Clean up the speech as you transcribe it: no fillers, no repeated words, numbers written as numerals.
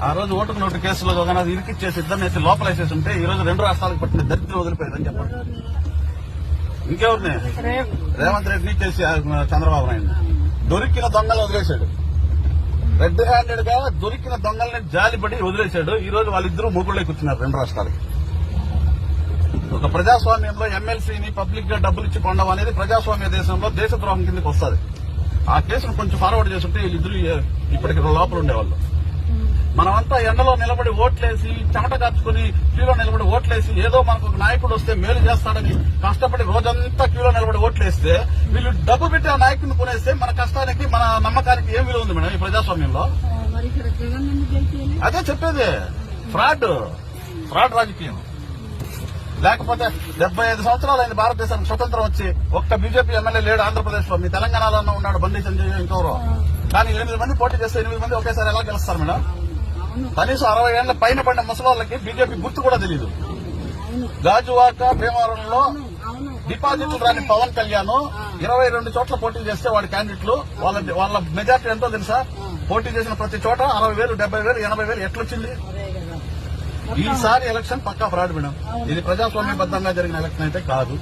ఆ రోజు ఓటుకు నోటు కేసులో అది ఇరికిచ్చేసి ఇద్దరిని అయితే లోపల వేసేసి ఉంటే ఈ రోజు 2 రాష్ట్రాలకు పట్టిన దరిద్రం వదిలిపోయిందని చెప్పండి. ఇంకెవరిని రేవంత్ రెడ్డిని చేసి చంద్రబాబు నాయుడు దొరికిన దొంగలు వదిలేశాడు. రెడ్ హ్యాండెడ్ గా దొరికిన దొంగల్ని జాలిపడి వదిలేశాడు. ఈ రోజు వాళ్ళిద్దరూ మూకుళ్ళే కూర్చున్నారు 2 రాష్ట్రాలకి. ఒక ప్రజాస్వామ్యంలో ఎమ్మెల్సీని పబ్లిక్ గా డబ్బులు ఇచ్చి పొందడం అనేది ప్రజాస్వామ్య దేశంలో దేశద్రోహం కిందకి వస్తుంది. ఆ కేసును కొంచెం ఫార్వర్డ్ చేస్తుంటే వీళ్ళిద్దరూ ఇప్పటికి లోపల ఉండేవాళ్ళు. మనమంతా ఎండలో నిలబడి ఓట్లేసి చెమట కాచుకుని క్యూలో నిలబడి ఓట్లేసి ఏదో మనకు ఒక నాయకుడు వస్తే మేలు చేస్తాడని కష్టపడి రోజంతా క్యూలో నిలబడి ఓట్లేస్తే వీళ్ళు డబ్బు పెట్టి ఆ నాయకుడిని కొనేస్తే మన కష్టానికి మన నమ్మకానికి ఏం విలువ ఉంది మేడం ఈ ప్రజాస్వామ్యంలో? అదే చెప్పేది ఫ్రాడ్ రాజకీయం. లేకపోతే 75 సంవత్సరాలు అయింది భారతదేశానికి స్వతంత్రం వచ్చి ఒక్క బీజేపీ ఎమ్మెల్యే లేడు ఆంధ్రప్రదేశ్ లో. మీ తెలంగాణలో ఉన్నాడు బండి సంజయ్ ఇంకెవరో. కానీ 8 మంది పోటీ చేస్తే 8 మంది ఒకేసారి ఎలా గెలుస్తారు మేడం? కనీసం 60 ఏళ్ల పైన పడిన ముసలోళ్ళకి బీజేపీ గుర్తు కూడా తెలియదు. గాజువాక భీమవరంలో డిపాజిట్లు రాని పవన్ కళ్యాణ్ 22 చోట్ల పోటీ చేస్తే వాడి క్యాండిడేట్లు వాళ్ళ మెజార్టీ ఎంతో తెలుసా? పోటీ చేసిన ప్రతి చోట 60,000, 70,000, 80,000 ఎట్లొచ్చింది? ఈసారి ఎలక్షన్ పక్కా ఫ్రాడ్ మేడం. ఇది ప్రజాస్వామ్యబద్దంగా జరిగిన ఎలక్షన్ అయితే కాదు.